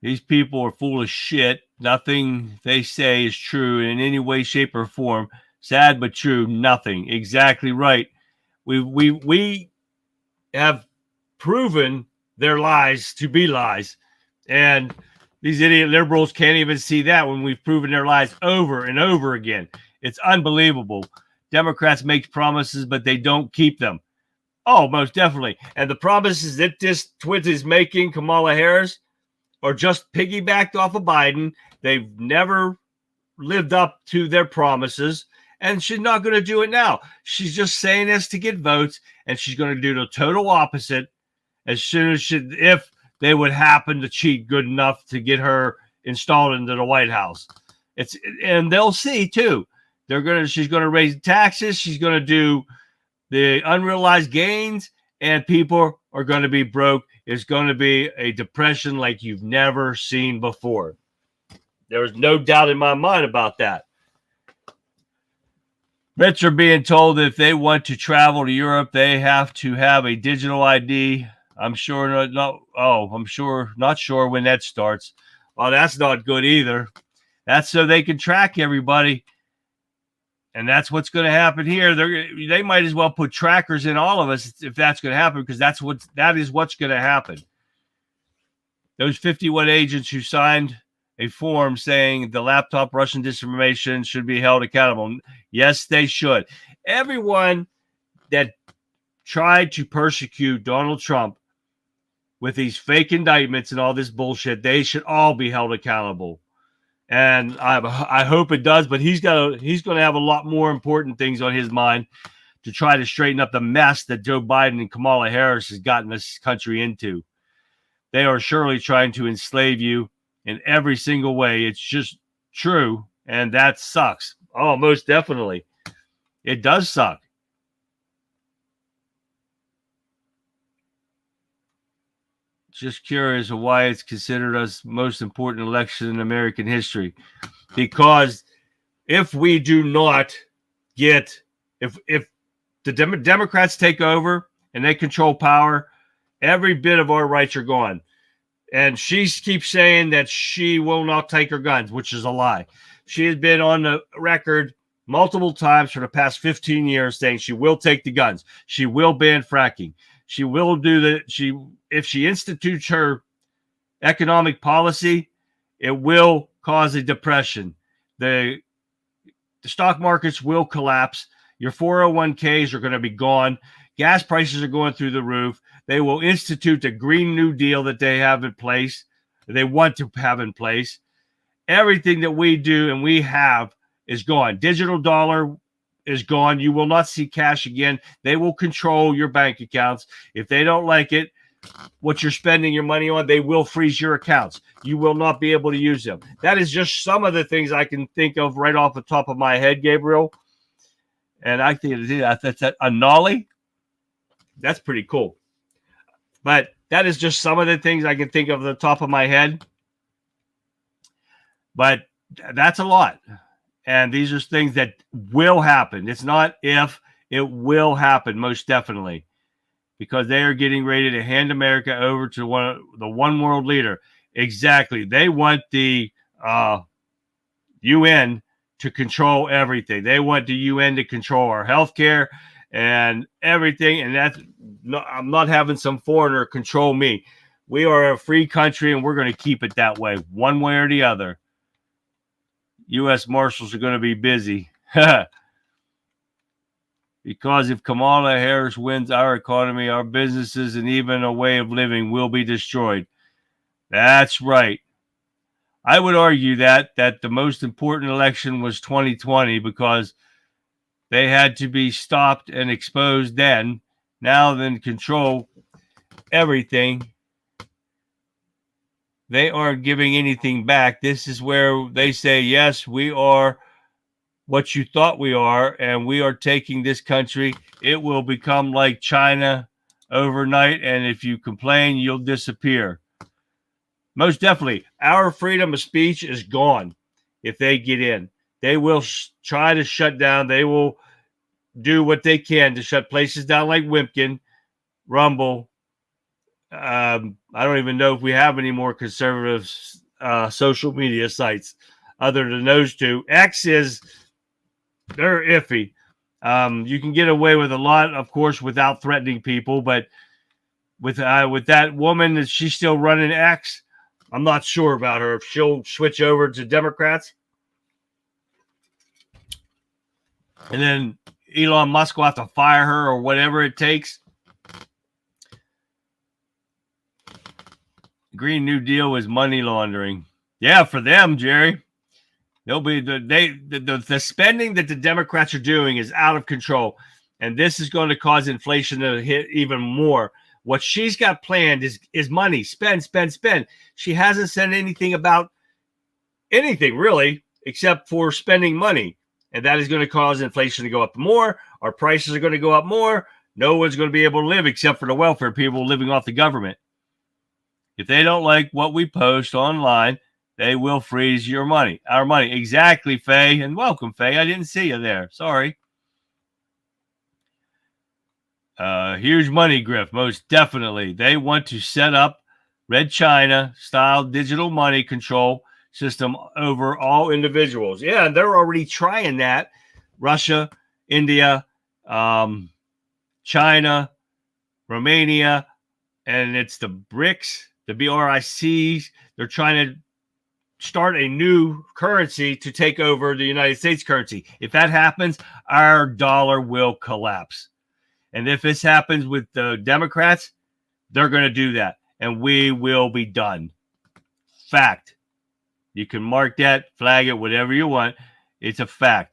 These people are full of shit. Nothing they say is true in any way, shape, or form. Sad but true. Nothing. Exactly right. We have proven their lies to be lies. And these idiot liberals can't even see that when we've proven their lies over and over again. It's unbelievable. Democrats make promises, but they don't keep them. Oh, most definitely. And the promises that this twit is making, Kamala Harris, are just piggybacked off of Biden. They've never lived up to their promises, and she's not going to do it now. She's just saying this to get votes, and she's going to do the total opposite as soon as if they would happen to cheat good enough to get her installed into the White House. And they'll see too. She's going to raise taxes. She's going to do the unrealized gains, and people are going to be broke. It's going to be a depression like you've never seen before. There's no doubt in my mind about that. Brits are being told that if they want to travel to Europe, they have to have a digital ID. I'm not sure when that starts. Well, that's not good either. That's so they can track everybody. And that's what's going to happen here. They might as well put trackers in all of us if that's going to happen, because that is what's going to happen. Those 51 agents who signed a form saying the laptop Russian disinformation should be held accountable. Yes, they should. Everyone that tried to persecute Donald Trump with these fake indictments and all this bullshit, they should all be held accountable. And I hope it does, but he's going to have a lot more important things on his mind to try to straighten up the mess that Joe Biden and Kamala Harris has gotten this country into. They are surely trying to enslave you in every single way. It's just true, and that sucks. Oh, most definitely. It does suck. Just curious of why it's considered us most important election in American history. Because if we do not get, if the Democrats take over and they control power, every bit of our rights are gone. And she keeps saying that she will not take her guns, which is a lie. She has been on the record multiple times for the past 15 years saying she will take the guns. She will ban fracking. She will do if she institutes her economic policy, it will cause a depression. The stock markets will collapse. Your 401ks are going to be gone. Gas prices are going through the roof. They will institute the Green New Deal that they have in place. They want to have in place. Everything that we do and we have is gone. Digital dollar is gone. You will not see cash again. They will control your bank accounts. If they don't like it, what you're spending your money on, they will freeze your accounts. You will not be able to use them. That is just some of the things I can think of right off the top of my head, Gabriel. And I think that's a nollie. That's pretty cool. But that is just some of the things I can think of the top of my head. But that's a lot. And these are things that will happen. It's not if, it will happen, most definitely. Because they are getting ready to hand America over to the one world leader. Exactly. They want the UN to control everything. They want the UN to control our healthcare and everything. And I'm not having some foreigner control me. We are a free country, and we're going to keep it that way, one way or the other. U.S. Marshals are going to be busy. Because if Kamala Harris wins, our economy, our businesses, and even a way of living will be destroyed. That's right. I would argue that the most important election was 2020 because they had to be stopped and exposed then. Now then control everything. They aren't giving anything back. This is where they say, yes, we are what you thought we are, and we are taking this country. It will become like China overnight, and if you complain, you'll disappear. Most definitely, our freedom of speech is gone if they get in. They will try to shut down. They will do what they can to shut places down like Wimpkin, Rumble. I don't even know if we have any more conservative social media sites other than those two. X is... they're iffy. You can get away with a lot, of course, without threatening people. But with that woman, is she still running X? I'm not sure about her. If she'll switch over to Democrats. And then Elon Musk will have to fire her or whatever it takes. Green New Deal is money laundering. Yeah, for them, Jerry. They'll be the spending that the Democrats are doing is out of control, and this is going to cause inflation to hit even more. What she's got planned is money, spend. She hasn't said anything about anything really, except for spending money, and that is going to cause inflation to go up more. Our prices are going to go up more. No one's going to be able to live except for the welfare people living off the government. If they don't like what we post online, they will freeze your money, our money. Exactly, Faye. And welcome, Faye. I didn't see you there. Sorry. Huge money grift, most definitely. They want to set up Red China-style digital money control system over all individuals. Yeah, they're already trying that. Russia, India, China, Romania, and it's the BRICS, the BRICs. They're trying to start a new currency to take over the United States currency. If that happens, our dollar will collapse. And if this happens with the Democrats, they're going to do that. And we will be done. Fact. You can mark that, flag it, whatever you want. It's a fact.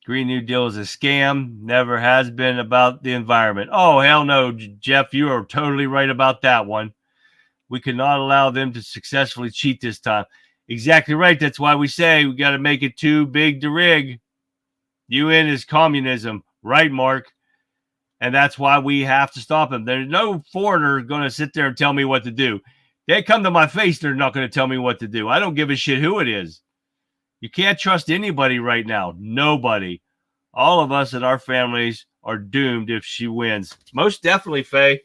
Green New Deal is a scam. Never has been about the environment. Oh, hell no, Jeff. You are totally right about that one. We cannot allow them to successfully cheat this time. Exactly right. That's why we say we got to make it too big to rig. UN is communism. Right, Mark? And that's why we have to stop them. There's no foreigner going to sit there and tell me what to do. They come to my face, they're not going to tell me what to do. I don't give a shit who it is. You can't trust anybody right now. Nobody. All of us and our families are doomed if she wins. Most definitely, Faye.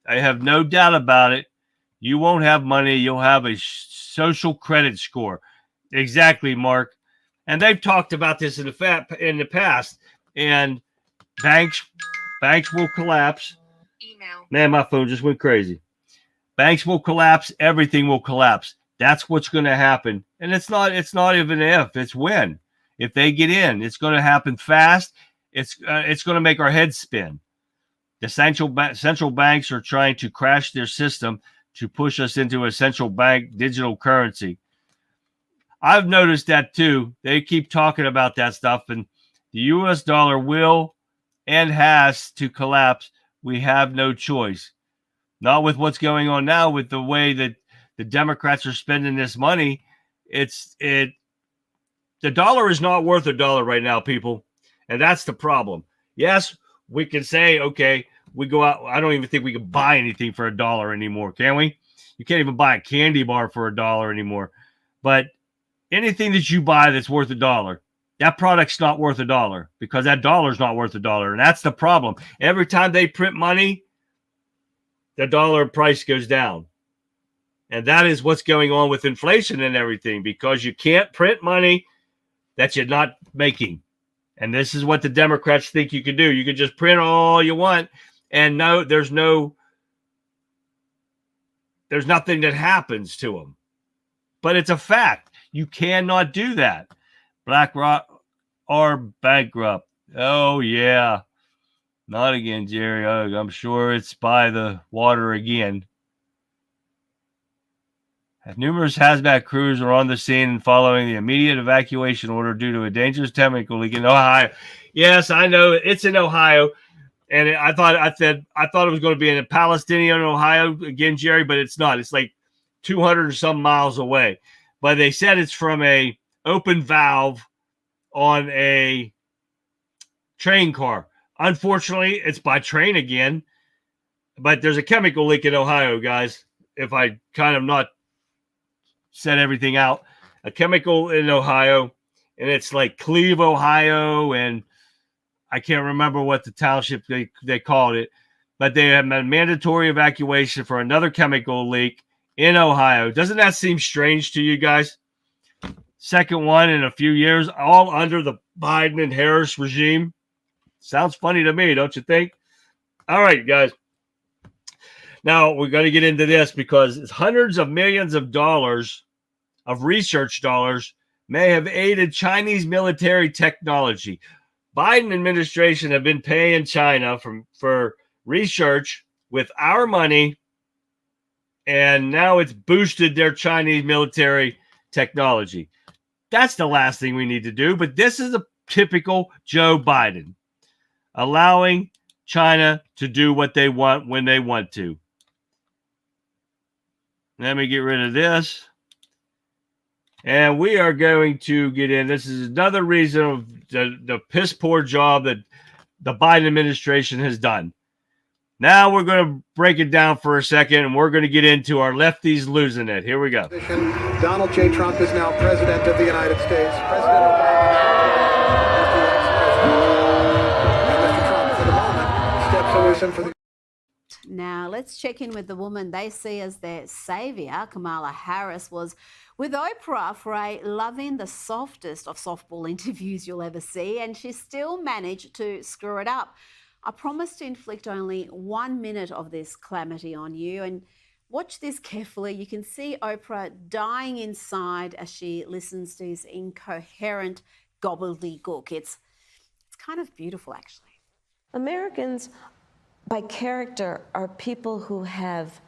I have no doubt about it. You won't have money. You'll have a social credit score. Exactly, Mark. And they've talked about this in the past. And banks will collapse. Man, my phone just went crazy. Banks will collapse. Everything will collapse. That's what's going to happen. And it's not even if, it's when. If they get in, it's going to happen fast. It's going to make our heads spin. The central banks are trying to crash their system to push us into a central bank digital currency. I've noticed that too. They keep talking about that stuff, and the U.S. dollar will and has to collapse. We have no choice. Not with what's going on now, with the way that the Democrats are spending this money. The dollar is not worth $1 right now, people. And that's the problem. Yes, we can say, okay, we go out. I don't even think we can buy anything for $1 anymore, can we? You can't even buy a candy bar for $1 anymore. But anything that you buy that's worth $1, that product's not worth $1 because that dollar's not worth $1. And that's the problem. Every time they print money, the dollar price goes down. And that is what's going on with inflation and everything, because you can't print money. that you're not making. And this is what the Democrats think you can do. You can just print all you want, and no, there's nothing that happens to them. But it's a fact. You cannot do that. BlackRock are bankrupt. Oh, yeah. Not again, Jerry. I'm sure it's by the water again. Numerous hazmat crews are on the scene following the immediate evacuation order due to a dangerous chemical leak in Ohio. Yes, I know it's in Ohio, and I thought it was going to be in Palestinian, Ohio again, Jerry, but it's not. It's like 200 or some miles away. But they said it's from a open valve on a train car. Unfortunately, it's by train again, but there's a chemical leak in Ohio, guys. If I kind of not set everything out, a chemical in Ohio, and it's like Cleve, Ohio, and I can't remember what the township they called it, but they have a mandatory evacuation for another chemical leak in Ohio. Doesn't that seem strange to you guys? Second one in a few years, all under the Biden and Harris regime. Sounds funny to me, don't you think? All right, guys. Now we're going to get into this because hundreds of millions of dollars of research dollars may have aided Chinese military technology. Biden administration have been paying China for research with our money, and now it's boosted their Chinese military technology. That's the last thing we need to do, but this is a typical Joe Biden, allowing China to do what they want when they want to. Let me get rid of this. And we are going to get in. This is another reason of the piss poor job that the Biden administration has done. Now we're going to break it down for a second, and we're going to get into our lefties losing it. Here we go. Donald J. Trump is now president of the United States. President Obama. Now, let's check in with the woman they see as their savior. Kamala Harris was with Oprah for a loving the softest of softball interviews you'll ever see, and she still managed to screw it up. I promise to inflict only 1 minute of this calamity on you, and watch this carefully. You can see Oprah dying inside as she listens to his incoherent gobbledygook. It's kind of beautiful, actually. Americans, by character, are people who have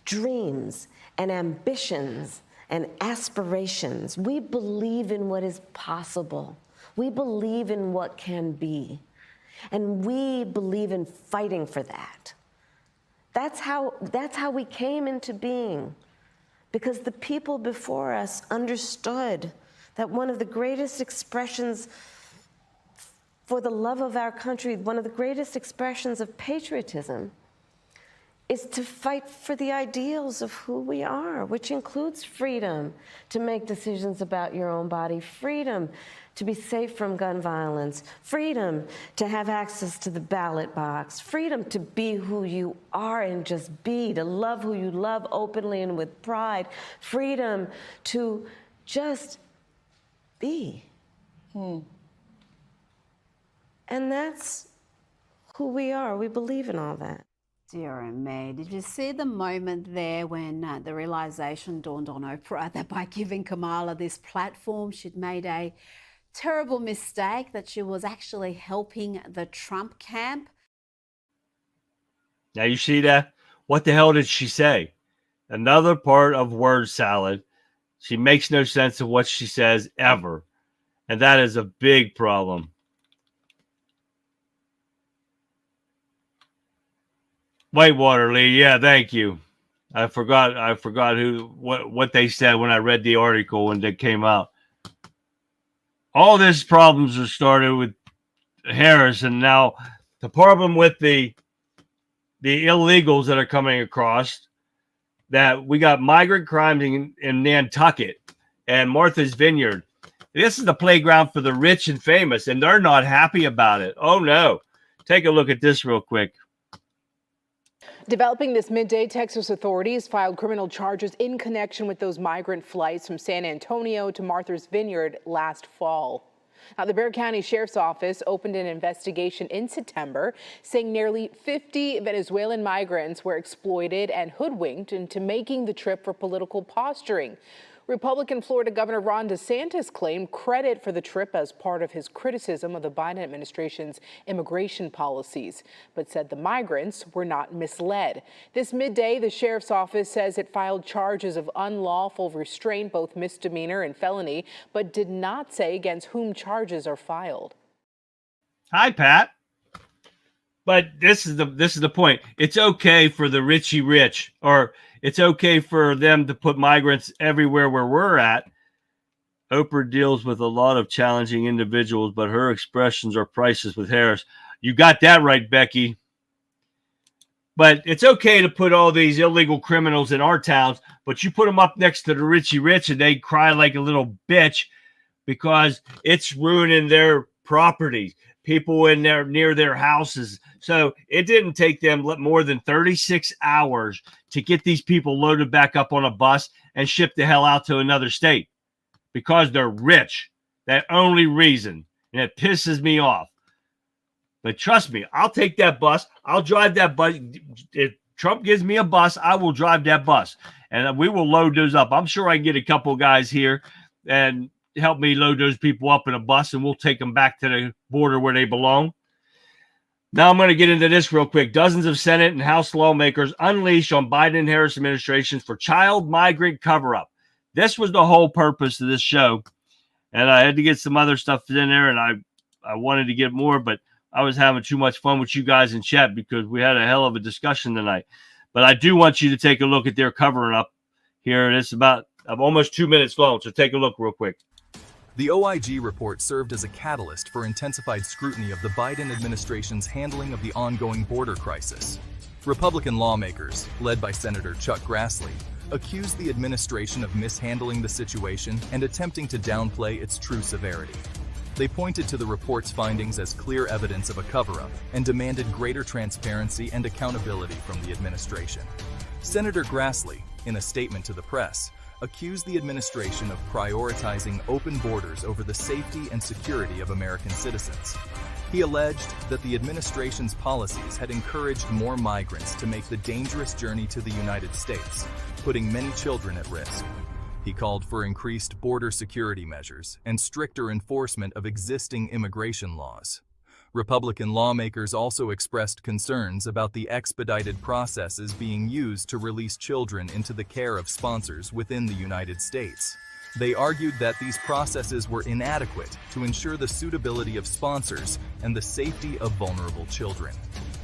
dreams and ambitions and aspirations. We believe in what is possible. We believe in what can be. And we believe in fighting for that. That's how we came into being, because the people before us understood that one of the greatest expressions for the love of our country, one of the greatest expressions of patriotism, is to fight for the ideals of who we are, which includes freedom to make decisions about your own body, freedom to be safe from gun violence, freedom to have access to the ballot box, freedom to be who you are and just be, to love who you love openly and with pride, freedom to just be. And that's who we are. We believe in all that. Dear me, did you see the moment there when the realization dawned on Oprah that by giving Kamala this platform, she'd made a terrible mistake, that she was actually helping the Trump camp? Now you see that? What the hell did she say? Another part of word salad. She makes no sense of what she says ever. And that is a big problem. Whitewater Lee, yeah, thank you. I forgot what they said when I read the article when it came out. All these problems are started with Harris, and now the problem with the illegals that are coming across, that we got migrant crimes in Nantucket and Martha's Vineyard. This is the playground for the rich and famous, and they're not happy about it. Oh no. Take a look at this real quick. Developing this midday, Texas authorities filed criminal charges in connection with those migrant flights from San Antonio to Martha's Vineyard last fall. Now, the Bexar County Sheriff's Office opened an investigation in September, saying nearly 50 Venezuelan migrants were exploited and hoodwinked into making the trip for political posturing. Republican Florida Governor Ron DeSantis claimed credit for the trip as part of his criticism of the Biden administration's immigration policies, but said the migrants were not misled. This midday, the sheriff's office says it filed charges of unlawful restraint, both misdemeanor and felony, but did not say against whom charges are filed. Hi, Pat. But this is the point. It's okay for the Richie rich, or it's okay for them to put migrants everywhere where we're at. Oprah deals with a lot of challenging individuals, but her expressions are priceless with Harris. You got that right, Becky. But it's okay to put all these illegal criminals in our towns, but you put them up next to the Richie rich and they cry like a little bitch because it's ruining their properties. People in there near their houses. So it didn't take them more than 36 hours to get these people loaded back up on a bus and shipped the hell out to another state because they're rich. That only reason. And it pisses me off. But trust me, I'll take that bus. I'll drive that bus. If Trump gives me a bus, I will drive that bus. And we will load those up. I'm sure I can get a couple of guys here and help me load those people up in a bus, and we'll take them back to the border where they belong. Now I'm going to get into this real quick. Dozens of Senate and House lawmakers unleashed on Biden and Harris administrations for child migrant cover-up. This was the whole purpose of this show, and I had to get some other stuff in there, and I wanted to get more, but I was having too much fun with you guys in chat because we had a hell of a discussion tonight. But I do want you to take a look at their covering up here, and it's about almost 2 minutes long, so take a look real quick. The OIG report served as a catalyst for intensified scrutiny of the Biden administration's handling of the ongoing border crisis. Republican lawmakers, led by Senator Chuck Grassley, accused the administration of mishandling the situation and attempting to downplay its true severity. They pointed to the report's findings as clear evidence of a cover-up and demanded greater transparency and accountability from the administration. Senator Grassley, in a statement to the press, accused the administration of prioritizing open borders over the safety and security of American citizens. He alleged that the administration's policies had encouraged more migrants to make the dangerous journey to the United States, putting many children at risk. He called for increased border security measures and stricter enforcement of existing immigration laws. Republican lawmakers also expressed concerns about the expedited processes being used to release children into the care of sponsors within the United States. They argued that these processes were inadequate to ensure the suitability of sponsors and the safety of vulnerable children.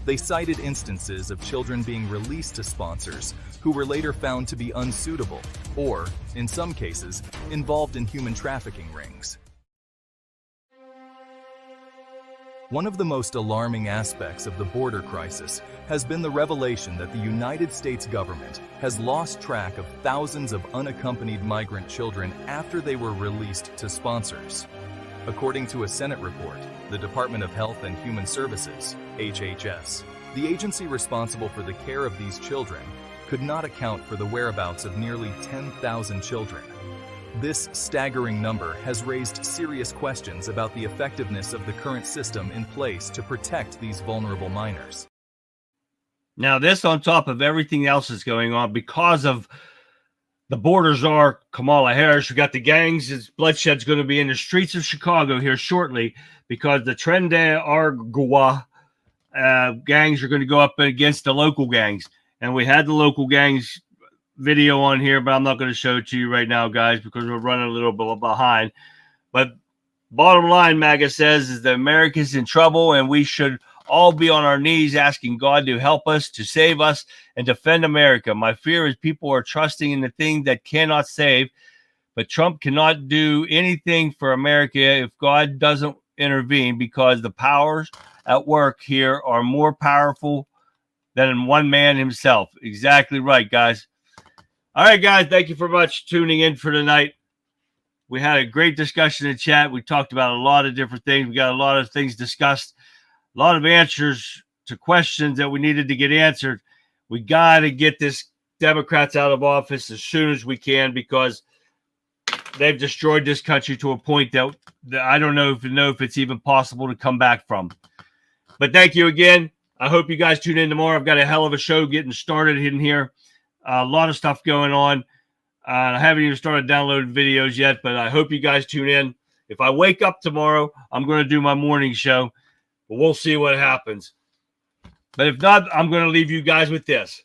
They cited instances of children being released to sponsors who were later found to be unsuitable or, in some cases, involved in human trafficking rings. One of the most alarming aspects of the border crisis has been the revelation that the United States government has lost track of thousands of unaccompanied migrant children after they were released to sponsors. According to a Senate report, the Department of Health and Human Services, HHS, the agency responsible for the care of these children, could not account for the whereabouts of nearly 10,000 children. This staggering number has raised serious questions about the effectiveness of the current system in place to protect these vulnerable minors. Now, this on top of everything else that's going on because of the border czar, Kamala Harris. You got the gangs. Bloodshed's going to be in the streets of Chicago here shortly because the Trend Argua gangs are going to go up against the local gangs. And we had the local gangs video on here, but I'm not going to show it to you right now, guys, because we're running a little bit behind. But bottom line, MAGA says, is that America's in trouble and we should all be on our knees asking God to help us, to save us, and defend America. My fear is people are trusting in the thing that cannot save, but Trump cannot do anything for America if God doesn't intervene because the powers at work here are more powerful than one man himself. Exactly right, guys. All right, guys, thank you for much tuning in for tonight. We had a great discussion in chat. We talked about a lot of different things. We got a lot of things discussed, a lot of answers to questions that we needed to get answered. We got to get this Democrats out of office as soon as we can, because they've destroyed this country to a point that I don't know if it's even possible to come back from. But thank you again. I hope you guys tune in tomorrow. I've got a hell of a show getting started in here. A lot of stuff going on. I haven't even started downloading videos yet, but I hope you guys tune in. If I wake up tomorrow, I'm going to do my morning show, but we'll see what happens. But if not, I'm going to leave you guys with this.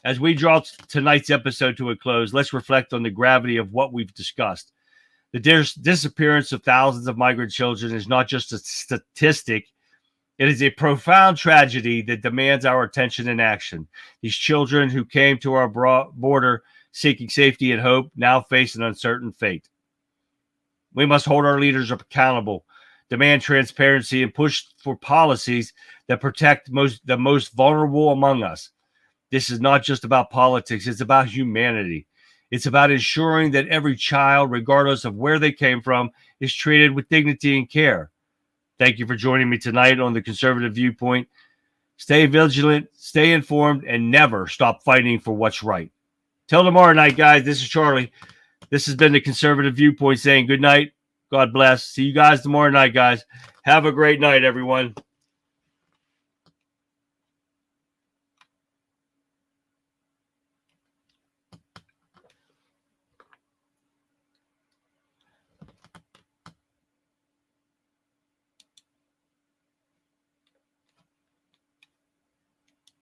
As we draw tonight's episode to a close, let's reflect on the gravity of what we've discussed. The disappearance of thousands of migrant children is not just a statistic. It is a profound tragedy that demands our attention and action. These children who came to our border seeking safety and hope now face an uncertain fate. We must hold our leaders accountable, demand transparency, and push for policies that protect the most vulnerable among us. This is not just about politics. It's about humanity. It's about ensuring that every child, regardless of where they came from, is treated with dignity and care. Thank you for joining me tonight on The Conservative Viewpoint. Stay vigilant, stay informed, and never stop fighting for what's right. Till tomorrow night, guys, this is Charlie. This has been The Conservative Viewpoint saying good night. God bless. See you guys tomorrow night, guys. Have a great night, everyone.